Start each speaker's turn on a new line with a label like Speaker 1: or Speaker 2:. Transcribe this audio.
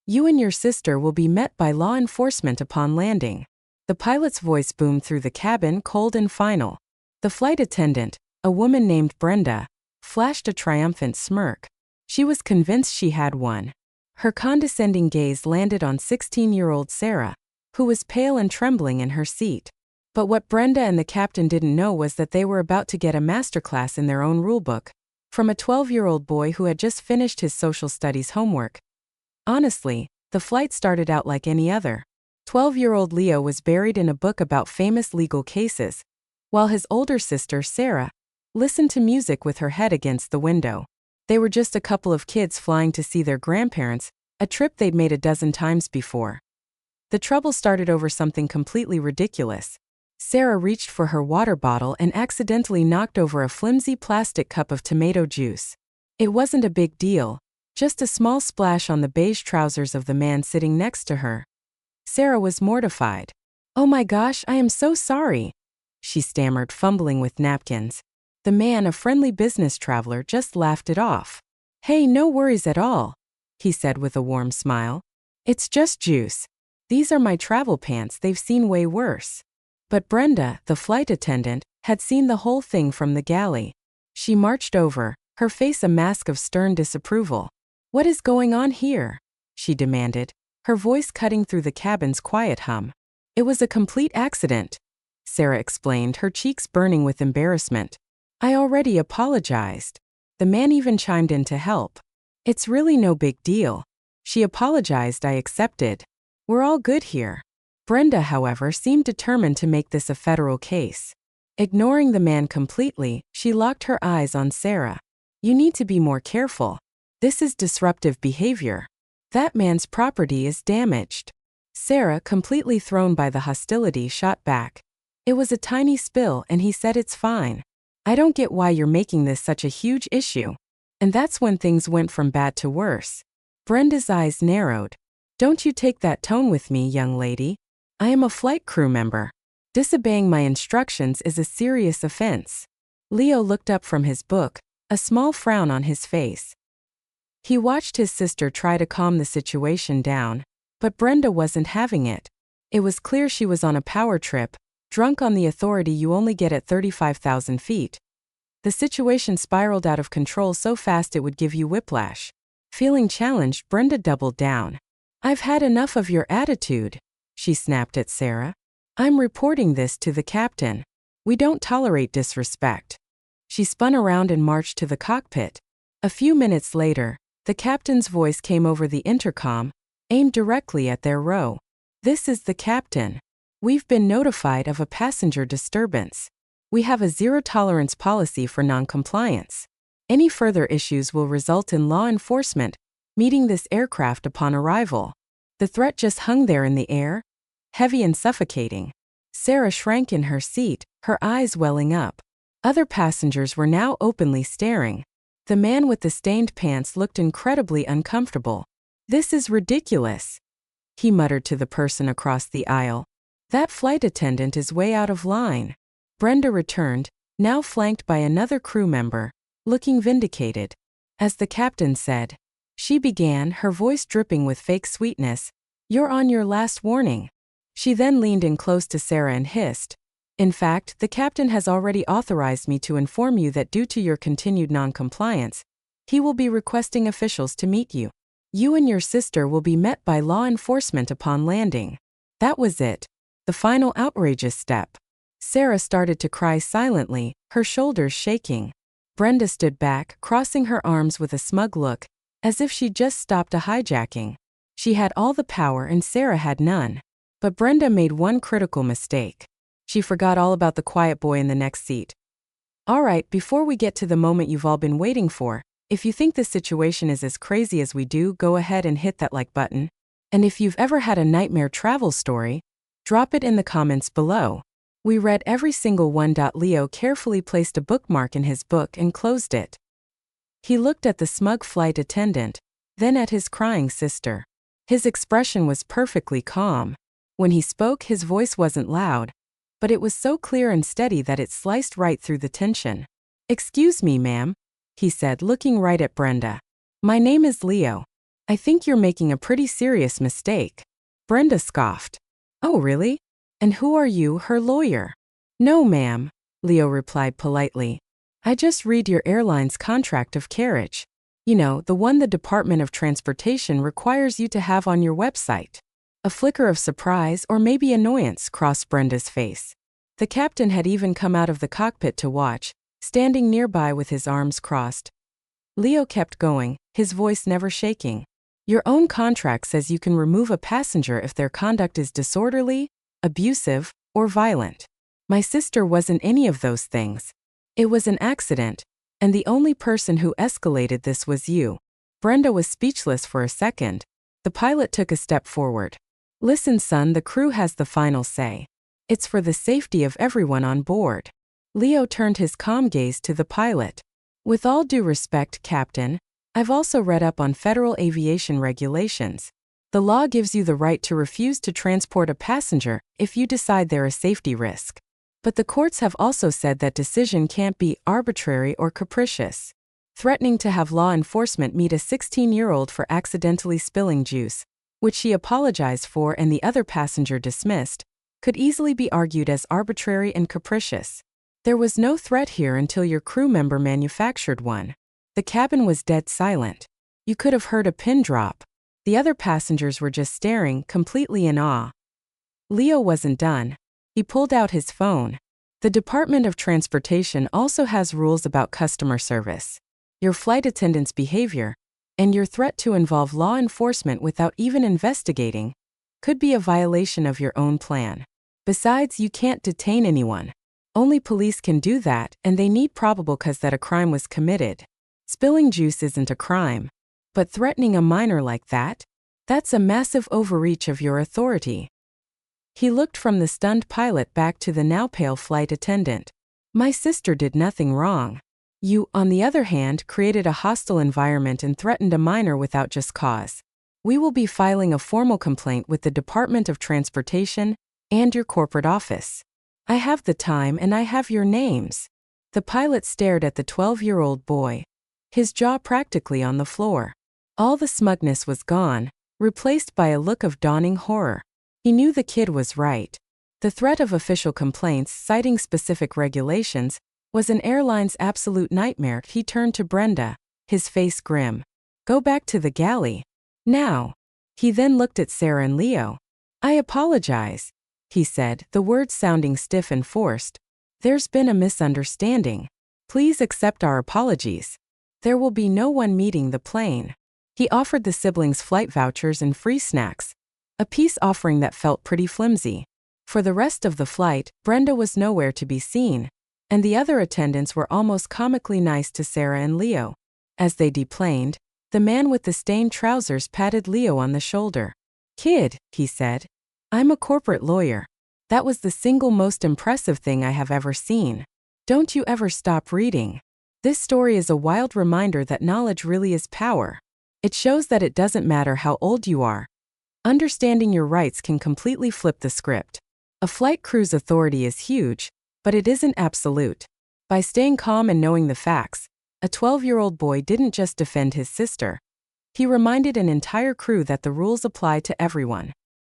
Speaker 1: You and your sister will be met by law enforcement upon landing. The pilot's voice boomed through the cabin, cold and final. The flight attendant, a woman named Brenda, flashed a triumphant smirk. She was convinced she had won. Her condescending gaze landed on 16-year-old Sarah, who was pale and trembling in her seat. But what Brenda and the captain didn't know was that they were about to get a masterclass in their own rulebook from a 12-year-old boy who had just finished his social studies homework. Honestly, the flight started out like any other. 12-year-old Leo was buried in a book about famous legal cases, while his older sister, Sarah, listened to music with her head against the window. They were just a couple of kids flying to see their grandparents, a trip they'd made a dozen times before. The trouble started over something completely ridiculous. Sarah reached for her water bottle and accidentally knocked over a flimsy plastic cup of tomato juice. It wasn't a big deal, just a small splash on the beige trousers of the man sitting next to her. Sarah was mortified. "Oh my gosh, I am so sorry," she stammered, fumbling with napkins. The man, a friendly business traveler, just laughed it off. "Hey, no worries at all," he said with a warm smile. "It's just juice. These are my travel pants, they've seen way worse." But Brenda, the flight attendant, had seen the whole thing from the galley. She marched over, her face a mask of stern disapproval. "What is going on here?" she demanded, her voice cutting through the cabin's quiet hum. "It was a complete accident," Sarah explained, her cheeks burning with embarrassment. "I already apologized." The man even chimed in to help. "It's really no big deal. She apologized, I accepted. We're all good here." Brenda, however, seemed determined to make this a federal case. Ignoring the man completely, she locked her eyes on Sarah. "You need to be more careful. This is disruptive behavior. That man's property is damaged." Sarah, completely thrown by the hostility, shot back. "It was a tiny spill and he said it's fine. I don't get why you're making this such a huge issue." And that's when things went from bad to worse. Brenda's eyes narrowed. "Don't you take that tone with me, young lady. I am a flight crew member. Disobeying my instructions is a serious offense." Leo looked up from his book, a small frown on his face. He watched his sister try to calm the situation down, but Brenda wasn't having it. It was clear she was on a power trip, drunk on the authority you only get at 35,000 feet. The situation spiraled out of control so fast it would give you whiplash. Feeling challenged, Brenda doubled down. "I've had enough of your attitude," she snapped at Sarah. "I'm reporting this to the captain. We don't tolerate disrespect." She spun around and marched to the cockpit. A few minutes later, the captain's voice came over the intercom, aimed directly at their row. "This is the captain. We've been notified of a passenger disturbance. We have a zero-tolerance policy for non-compliance. Any further issues will result in law enforcement meeting this aircraft upon arrival." The threat just hung there in the air, heavy and suffocating. Sarah shrank in her seat, her eyes welling up. Other passengers were now openly staring. The man with the stained pants looked incredibly uncomfortable. "This is ridiculous," he muttered to the person across the aisle. "That flight attendant is way out of line." Brenda returned, now flanked by another crew member, looking vindicated. As the captain said, she began, her voice dripping with fake sweetness, "You're on your last warning." She then leaned in close to Sarah and hissed, "In fact, the captain has already authorized me to inform you that due to your continued non-compliance, he will be requesting officials to meet you. You and your sister will be met by law enforcement upon landing." That was it. The final outrageous step. Sarah started to cry silently, her shoulders shaking. Brenda stood back, crossing her arms with a smug look, as if she'd just stopped a hijacking. She had all the power and Sarah had none. But Brenda made one critical mistake. She forgot all about the quiet boy in the next seat. "All right, before we get to the moment you've all been waiting for, if you think this situation is as crazy as we do, go ahead and hit that like button. And if you've ever had a nightmare travel story, drop it in the comments below. We read every single one." Leo carefully placed a bookmark in his book and closed it. He looked at the smug flight attendant, then at his crying sister. His expression was perfectly calm. When he spoke, his voice wasn't loud, but it was so clear and steady that it sliced right through the tension. "Excuse me, ma'am," he said, looking right at Brenda. "My name is Leo. I think you're making a pretty serious mistake. Brenda scoffed. Oh, really? And who are you, her lawyer? No, ma'am, Leo replied politely. I just read your airline's contract of carriage. You know, the one the Department of Transportation requires you to have on your website. A flicker of surprise or maybe annoyance crossed Brenda's face. The captain had even come out of the cockpit to watch, standing nearby with his arms crossed. Leo kept going, his voice never shaking. Your own contract says you can remove a passenger if their conduct is disorderly, abusive, or violent. My sister wasn't any of those things. It was an accident, and the only person who escalated this was you. Brenda was speechless for a second. The pilot took a step forward. Listen, son, the crew has the final say. It's for the safety of everyone on board. Leo turned his calm gaze to the pilot. With all due respect, Captain, I've also read up on federal aviation regulations. The law gives you the right to refuse to transport a passenger if you decide they're a safety risk. But the courts have also said that decision can't be arbitrary or capricious. Threatening to have law enforcement meet a 16-year-old for accidentally spilling juice, which she apologized for and the other passenger dismissed, could easily be argued as arbitrary and capricious. There was no threat here until your crew member manufactured one. The cabin was dead silent. You could have heard a pin drop. The other passengers were just staring, completely in awe. Leo wasn't done. He pulled out his phone. The Department of Transportation also has rules about customer service. Your flight attendant's behavior, and your threat to involve law enforcement without even investigating, could be a violation of your own plan. Besides, you can't detain anyone. Only police can do that, and they need probable cause that a crime was committed. Spilling juice isn't a crime. But threatening a minor like that? That's a massive overreach of your authority. He looked from the stunned pilot back to the now pale flight attendant. My sister did nothing wrong. You, on the other hand, created a hostile environment and threatened a minor without just cause. We will be filing a formal complaint with the Department of Transportation and your corporate office. I have the time and I have your names. The pilot stared at the 12-year-old boy, his jaw practically on the floor. All the smugness was gone, replaced by a look of dawning horror. He knew the kid was right. The threat of official complaints citing specific regulations was an airline's absolute nightmare. He turned to Brenda, his face grim. Go back to the galley. Now. He then looked at Sarah and Leo. I apologize, he said, the words sounding stiff and forced. There's been a misunderstanding. Please accept our apologies. There will be no one meeting the plane. He offered the siblings flight vouchers and free snacks, a peace offering that felt pretty flimsy. For the rest of the flight, Brenda was nowhere to be seen, and the other attendants were almost comically nice to Sarah and Leo. As they deplaned, the man with the stained trousers patted Leo on the shoulder. Kid, he said, I'm a corporate lawyer. That was the single most impressive thing I have ever seen. Don't you ever stop reading. This story is a wild reminder that knowledge really is power. It shows that it doesn't matter how old you are. Understanding your rights can completely flip the script. A flight crew's authority is huge, but it isn't absolute. By staying calm and knowing the facts, a 12-year-old boy didn't just defend his sister. He reminded an entire crew that the rules apply to everyone.